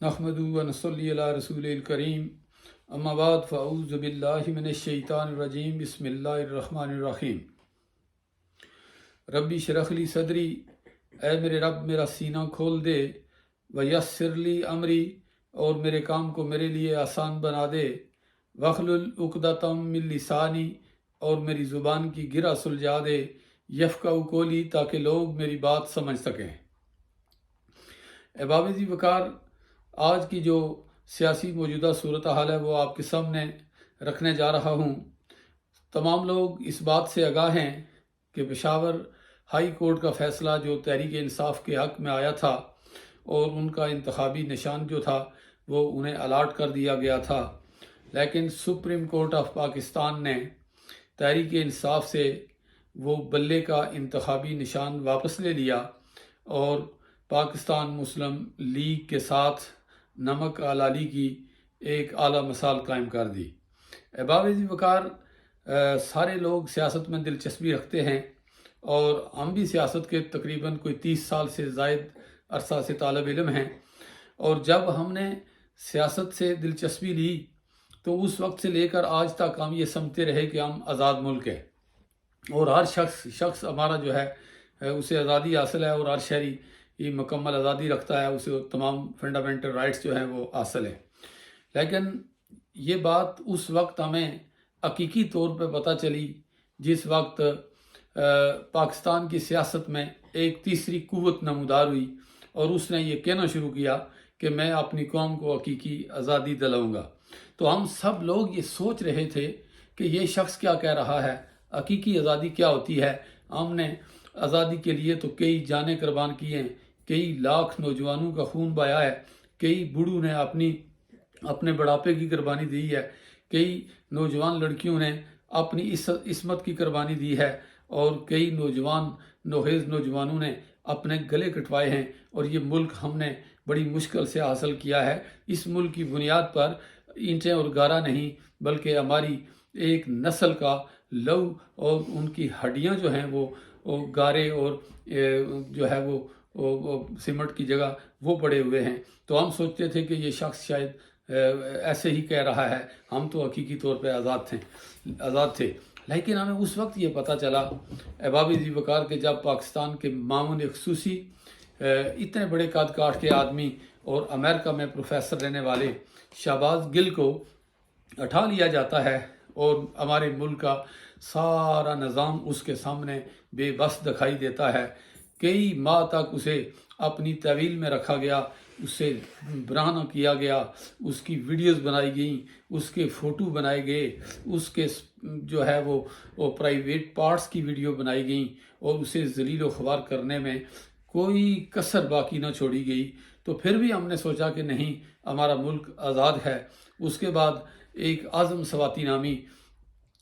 نحمدہ و نصلی علی رسول الکریم اما بعد فاعوذ باللہ من الشیطان الرجیم بسم اللہ الرحمن الرحیم ربی اشرح لی صدری، اے میرے رب میرا سینہ کھول دے، ویسر لی امری، اور میرے کام کو میرے لیے آسان بنا دے، واحلل عقدۃ من لسانی، اور میری زبان کی گرہ سلجھا دے، یفقہوا قولی، تاکہ لوگ میری بات سمجھ سکیں۔ احباب ذی وقار، آج کی جو سیاسی موجودہ صورتحال ہے وہ آپ کے سامنے رکھنے جا رہا ہوں۔ تمام لوگ اس بات سے آگاہ ہیں کہ پشاور ہائی کورٹ کا فیصلہ جو تحریک انصاف کے حق میں آیا تھا اور ان کا انتخابی نشان جو تھا وہ انہیں الاٹ کر دیا گیا تھا، لیکن سپریم کورٹ آف پاکستان نے تحریک انصاف سے وہ بلے کا انتخابی نشان واپس لے لیا اور پاکستان مسلم لیگ کے ساتھ نمک حلالی کی ایک اعلیٰ مثال قائم کر دی۔ احباب ذی وقار، سارے لوگ سیاست میں دلچسپی رکھتے ہیں اور ہم بھی سیاست کے تقریباً کوئی 30 سال سے زائد عرصہ سے طالب علم ہیں، اور جب ہم نے سیاست سے دلچسپی لی تو اس وقت سے لے کر آج تک ہم یہ سمجھتے رہے کہ ہم آزاد ملک ہیں اور ہر شخص ہمارا جو ہے اسے آزادی حاصل ہے، اور ہر شہری یہ مکمل آزادی رکھتا ہے، اسے تمام فنڈامنٹل رائٹس جو ہیں وہ حاصل ہیں۔ لیکن یہ بات اس وقت ہمیں حقیقی طور پہ پتہ چلی جس وقت پاکستان کی سیاست میں ایک تیسری قوت نمودار ہوئی اور اس نے یہ کہنا شروع کیا کہ میں اپنی قوم کو حقیقی آزادی دلاؤں گا۔ تو ہم سب لوگ یہ سوچ رہے تھے کہ یہ شخص کیا کہہ رہا ہے، حقیقی آزادی کیا ہوتی ہے۔ ہم نے آزادی کے لیے تو کئی جانیں قربان کی ہیں، کئی لاکھ نوجوانوں کا خون بہایا ہے، کئی بوڑھوں نے اپنے بڑھاپے کی قربانی دی ہے، کئی نوجوان لڑکیوں نے اپنی عصمت کی قربانی دی ہے، اور کئی نوخیز نوجوانوں نے اپنے گلے کٹوائے ہیں، اور یہ ملک ہم نے بڑی مشکل سے حاصل کیا ہے۔ اس ملک کی بنیاد پر اینٹیں اور گارا نہیں، بلکہ ہماری ایک نسل کا لہو اور ان کی ہڈیاں جو ہیں وہ گارے اور جو ہے وہ سیمنٹ کی جگہ وہ پڑے ہوئے ہیں۔ تو ہم سوچتے تھے کہ یہ شخص شاید ایسے ہی کہہ رہا ہے، ہم تو حقیقی طور پہ آزاد تھے۔ لیکن ہمیں اس وقت یہ پتہ چلا احباب ذی وقار کہ جب پاکستان کے معاون خصوصی اتنے بڑے قد کاٹ کے آدمی اور امریکہ میں پروفیسر رہنے والے شہباز گل کو اٹھا لیا جاتا ہے اور ہمارے ملک کا سارا نظام اس کے سامنے بے بس دکھائی دیتا ہے۔ کئی ماہ تک اسے اپنی تحویل میں رکھا گیا، اسے برہنہ کیا گیا، اس کی ویڈیوز بنائی گئیں، اس کے فوٹو بنائے گئے، اس کے جو ہے وہ پرائیویٹ پارٹس کی ویڈیو بنائی گئیں، اور اسے ذلیل و خوار کرنے میں کوئی کسر باقی نہ چھوڑی گئی۔ تو پھر بھی ہم نے سوچا کہ نہیں، ہمارا ملک آزاد ہے۔ اس کے بعد ایک اعظم سواتی نامی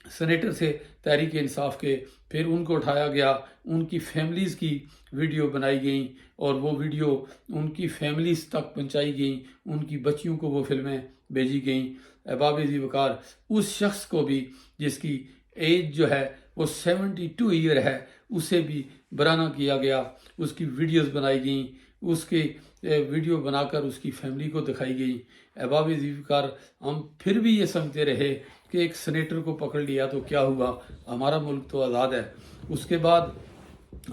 سینیٹر سے تحریک انصاف کے، پھر ان کو اٹھایا گیا، ان کی فیملیز کی ویڈیو بنائی گئیں، اور وہ ویڈیو ان کی فیملیز تک پہنچائی گئیں، ان کی بچیوں کو وہ فلمیں بھیجی گئیں۔ احباب ذی وقار، اس شخص کو بھی جس کی ایج جو ہے وہ 72 ایئر ہے، اسے بھی برہنہ کیا گیا، اس کی ویڈیوز بنائی گئیں، اس کے ویڈیو بنا کر اس کی فیملی کو دکھائی گئی۔ احباب ذی وقار، ہم پھر بھی یہ سمجھتے رہے کہ ایک سینیٹر کو پکڑ لیا تو کیا ہوا، ہمارا ملک تو آزاد ہے۔ اس کے بعد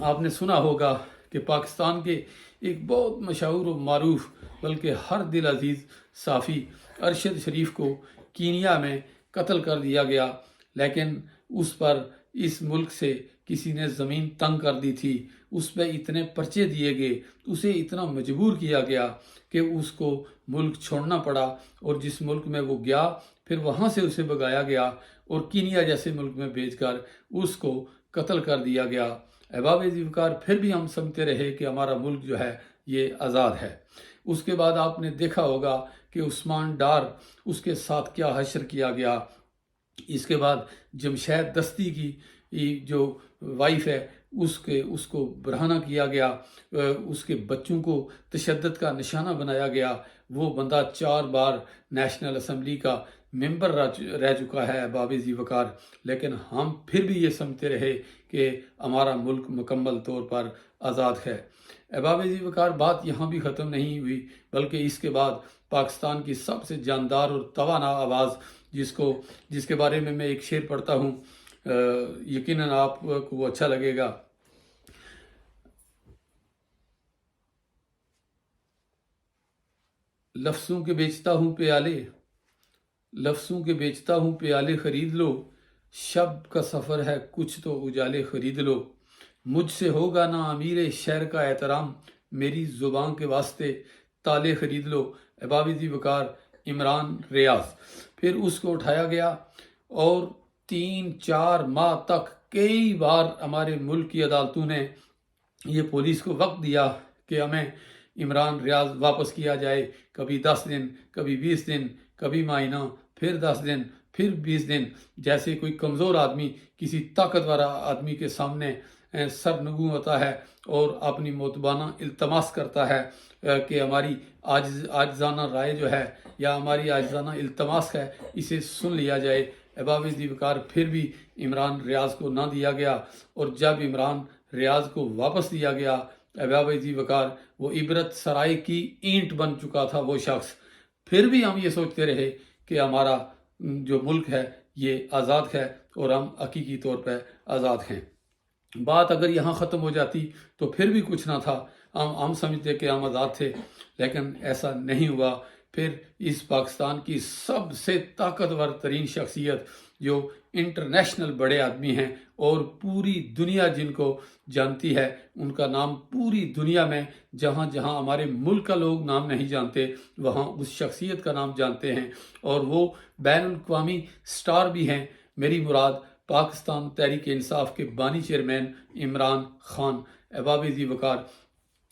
آپ نے سنا ہوگا کہ پاکستان کے ایک بہت مشہور و معروف بلکہ ہر دل عزیز صحافی ارشد شریف کو کینیا میں قتل کر دیا گیا، لیکن اس پر اس ملک سے کسی نے زمین تنگ کر دی تھی، اس پہ اتنے پرچے دیے گئے، اسے اتنا مجبور کیا گیا کہ اس کو ملک چھوڑنا پڑا، اور جس ملک میں وہ گیا پھر وہاں سے اسے بھگایا گیا اور کینیا جیسے ملک میں بھیج کر اس کو قتل کر دیا گیا۔ احباب ذی وقار، پھر بھی ہم سمجھتے رہے کہ ہمارا ملک جو ہے یہ آزاد ہے۔ اس کے بعد آپ نے دیکھا ہوگا کہ عثمان ڈار، اس کے ساتھ کیا حشر کیا گیا۔ اس کے بعد جمشید دستی کی جو وائف ہے اس کو برہنہ کیا گیا، اس کے بچوں کو تشدد کا نشانہ بنایا گیا۔ وہ بندہ 4 بار نیشنل اسمبلی کا ممبر رہ چکا ہے احباب ذی وقار، لیکن ہم پھر بھی یہ سمجھتے رہے کہ ہمارا ملک مکمل طور پر آزاد ہے۔ अहबाब ज़ी वक़ार बात यहाँ भी ख़त्म नहीं हुई, बल्कि इसके बाद पाकिस्तान की सबसे जानदार और तवाना आवाज़ जिसके बारे में मैं एक शेर पढ़ता हूँ, यकीनन आपको वो अच्छा लगेगा। लफ्ज़ों के बेचता हूँ प्याले खरीद लो, शब का सफ़र है कुछ तो उजाले खरीद लो, मुझसे होगा ना अमीर शहर का एहतराम, मेरी ज़ुबान के वास्ते ताले खरीद लो। अहबाब ज़ी वक़ार इमरान रियाज़। फिर उसको उठाया गया और 3-4 माह तक कई बार हमारे मुल्क की अदालतों ने ये पुलिस को वक्त दिया कि हमें इमरान रियाज़ वापस किया जाए। कभी 10 दिन, कभी 20 दिन, कभी महीना, फिर 10 दिन, फिर 20 दिन। जैसे कोई कमज़ोर आदमी किसी ताकतवर आदमी के सामने सरनगू होता है और अपनी मोतबाना इल्तमास करता है कि हमारी आजिज़ाना राय जो है या हमारी आजिज़ाना इल्तमास है, इसे सुन लिया जाए। अहबाब ज़ी वक़ार फिर भी इमरान रियाज़ को ना दिया गया, और जब इमरान रियाज़ को वापस दिया गया, अहबाब ज़ी वक़ार वो इबरत सराय की ईंट बन चुका था वो शख्स। फिर भी हम ये सोचते रहे कि हमारा जो मुल्क है ये आज़ाद है और हम हकीकी तौर पर आज़ाद हैं। बात अगर यहाँ ख़त्म हो जाती तो फिर भी कुछ ना था, हम समझते कि हम आज़ाद थे, लेकिन ऐसा नहीं हुआ। फिर इस पाकिस्तान की सबसे ताकतवर तरीन शख्सियत जो इंटरनेशनल बड़े आदमी हैं और पूरी दुनिया जिनको जानती है, उनका नाम पूरी दुनिया में जहाँ जहाँ हमारे मुल्क का लोग नाम नहीं जानते वहाँ उस शख्सियत का नाम जानते हैं, और वो बैनुल-अक़वामी स्टार भी हैं। मेरी मुराद पाकिस्तान तहरीक इंसाफ के बानी चेयरमैन इमरान खान। अहबाब ज़ी वक़ार,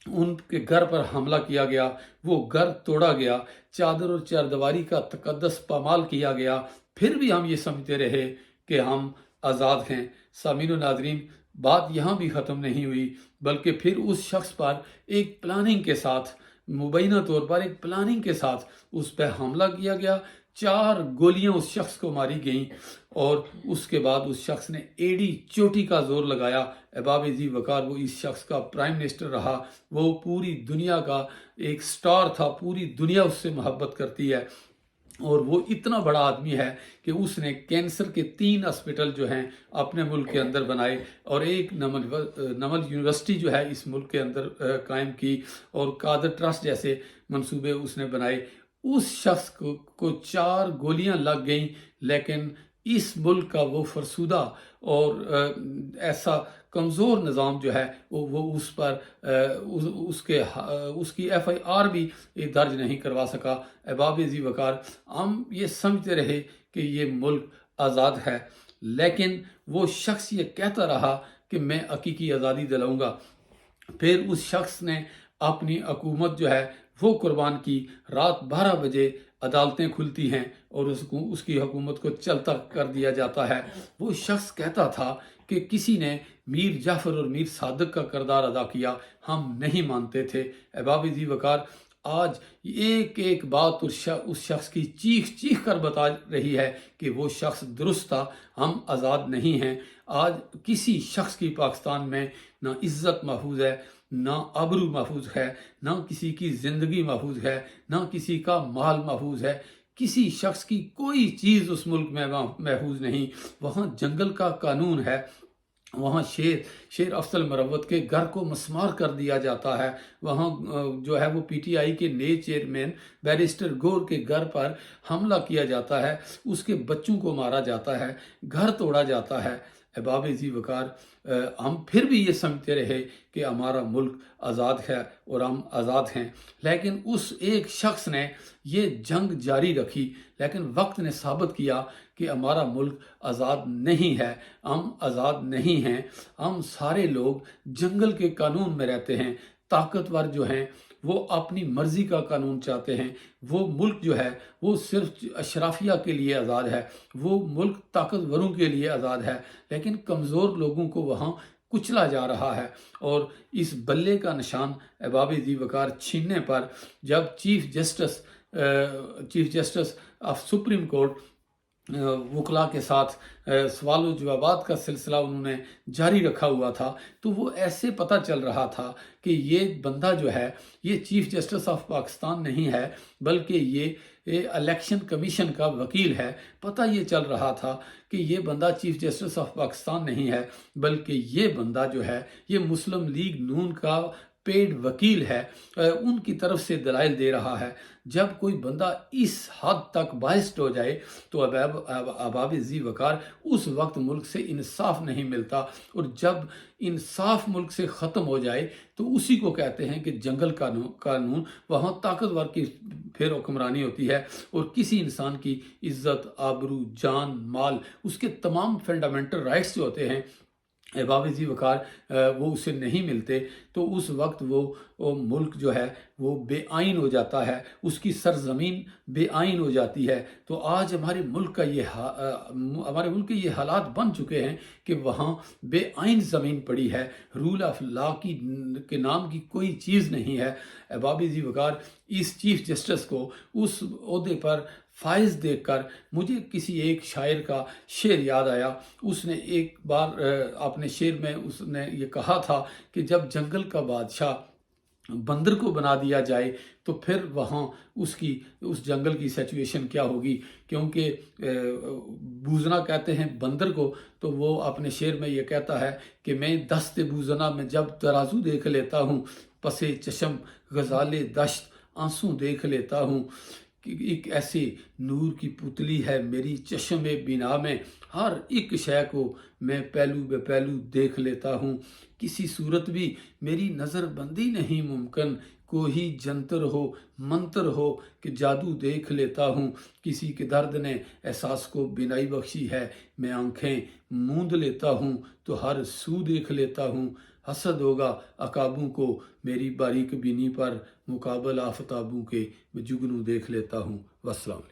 उनके घर पर हमला किया गया, वो घर तोड़ा गया, चादर और चारदीवारी का तकद्दस पामाल किया गया, फिर भी हम ये समझते रहे कि हम आज़ाद हैं। सामीन व नाज़रीन, बात यहाँ भी ख़त्म नहीं हुई, बल्कि फिर उस शख्स पर एक प्लानिंग के साथ, मुबैना तौर पर एक प्लानिंग के साथ उस पर हमला किया गया। 4 गोलियां उस शख्स को मारी गईं और उसके बाद उस शख्स ने एड़ी चोटी का जोर लगाया। अहबाब ज़ी वक़ार, वो इस शख्स का प्राइम मिनिस्टर रहा, वो पूरी दुनिया का एक स्टार था, पूरी दुनिया उससे मोहब्बत करती है, और वो इतना बड़ा आदमी है कि उसने कैंसर के 3 हॉस्पिटल जो हैं अपने मुल्क के अंदर बनाए, और एक नमल यूनिवर्सिटी जो है इस मुल्क के अंदर कायम की, और कादर ट्रस्ट जैसे मंसूबे उसने बनाए। उस शख्स को 4 गोलियां लग गईं, लेकिन इस मुल्क का वो फरसुदा और ऐसा कमज़ोर निज़ाम जो है वो उस पर उसकी FIR भी दर्ज नहीं करवा सका। अहबाब ज़ी वक़ार, हम ये समझते रहे कि ये मुल्क आज़ाद है, लेकिन वो शख्स ये कहता रहा कि मैं हकीकी आज़ादी दिलाऊंगा। फिर उस शख्स ने अपनी हुकूमत जो है वो कुर्बान की। रात 12 बजे अदालतें खुलती हैं और उसकी हुकूमत को चलता कर दिया जाता है। वो शख्स कहता था कि किसी ने मीर जाफ़र और मीर सादक का किरदार अदा किया, हम नहीं मानते थे। अहबाब ज़ी वक़ार आज एक एक बात उस शख्स की चीख चीख कर बता रही है कि वो शख्स दुरुस्त था, हम आज़ाद नहीं हैं। आज किसी शख्स की पाकिस्तान में ना इज़्ज़त महफूज है, ना आबरू महफूज है, ना किसी की ज़िंदगी महफूज है, ना किसी का माल महफूज है। किसी शख्स की कोई चीज़ उस मुल्क में महफूज नहीं। वहाँ जंगल का कानून है, वहाँ शेर अफजल मरवत के घर को मस्मार कर दिया जाता है। वहाँ जो है वो PTI के नए चेयरमैन बैरिस्टर गौर के घर पर हमला किया जाता है, उसके बच्चों को मारा जाता है, घर तोड़ा जाता है। अहबाब ज़ी वक़ार, हम फिर भी ये समझते रहे कि हमारा मुल्क आज़ाद है और हम आज़ाद हैं, लेकिन उस एक शख्स ने ये जंग जारी रखी। लेकिन वक्त ने साबित किया कि हमारा मुल्क आज़ाद नहीं है, हम आज़ाद नहीं हैं। हम सारे लोग जंगल के कानून में रहते हैं। ताकतवर जो हैं वो अपनी मर्जी का कानून चाहते हैं। वो मुल्क जो है वो सिर्फ अशराफिया के लिए आज़ाद है, वो मुल्क ताकतवरों के लिए आज़ाद है, लेकिन कमज़ोर लोगों को वहाँ कुचला जा रहा है। और इस बल्ले का निशान अहबाब ज़ी वक़ार छीनने पर जब chief justice of supreme court वकला के साथ सवाल व जवाबात का सिलसिला उन्होंने जारी रखा हुआ था, तो वो ऐसे पता चल रहा था कि ये बंदा जो है ये चीफ जस्टिस ऑफ पाकिस्तान नहीं है, बल्कि ये इलेक्शन कमीशन का वकील है। पता ये चल रहा था कि ये बंदा चीफ जस्टिस ऑफ पाकिस्तान नहीं है, बल्कि ये बंदा जो है ये मुस्लिम लीग नून का पेड वकील है, उनकी तरफ से दलाइल दे रहा है। जब कोई बंदा इस हद तक बाइस्ड हो जाए तो अबाब जी वकार उस वक्त मुल्क से इंसाफ नहीं मिलता, और जब इंसाफ मुल्क से ख़त्म हो जाए तो उसी को कहते हैं कि जंगल कानून। वहाँ ताकतवर की फिर हुक्मरानी होती है, और किसी इंसान की इज्जत, आबरू, जान, माल, उसके तमाम फंडामेंटल राइट्स जो होते हैं अबाब जी वकार वो उसे नहीं मिलते, तो उस वक्त वो मुल्क जो है वो बेआइन हो जाता है, उसकी सरजमीन बेआइन हो जाती है। तो आज हमारे मुल्क के ये हालात बन चुके हैं कि वहाँ बेआइन ज़मीन पड़ी है, रूल ऑफ लॉ के नाम की कोई चीज़ नहीं है। अबाब जी वकार इस चीफ जस्टिस को उस ओहदे पर फाइज देखकर मुझे किसी एक शायर का शेर याद आया। उसने एक बार अपने शेर में उसने ये कहा था कि जब जंगल का बादशाह बंदर को बना दिया जाए तो फिर वहाँ उस जंगल की सिचुएशन क्या होगी। क्योंकि बूजना कहते हैं बंदर को, तो वो अपने शेर में ये कहता है कि मैं दस्ते बूजना में जब तराजू देख लेता हूँ, पसे चशम गजाले दश्त आंसू देख लेता हूँ, कि एक ऐसी नूर की पुतली है मेरी चश्मे बिना में, हर एक शय को मैं पहलू बे पहलू देख लेता हूँ। किसी सूरत भी मेरी नज़र बंदी नहीं मुमकिन, कोई जंतर हो मंतर हो कि जादू देख लेता हूँ। किसी के दर्द ने एहसास को बिनाई बख्शी है, मैं आंखें मूंद लेता हूँ तो हर सू देख लेता हूँ। हसद होगा अकाबों को मेरी बारीक बीनी पर, मुकाबल आफताबों के मैं जुगनू देख लेता हूँ। वस्सलाम।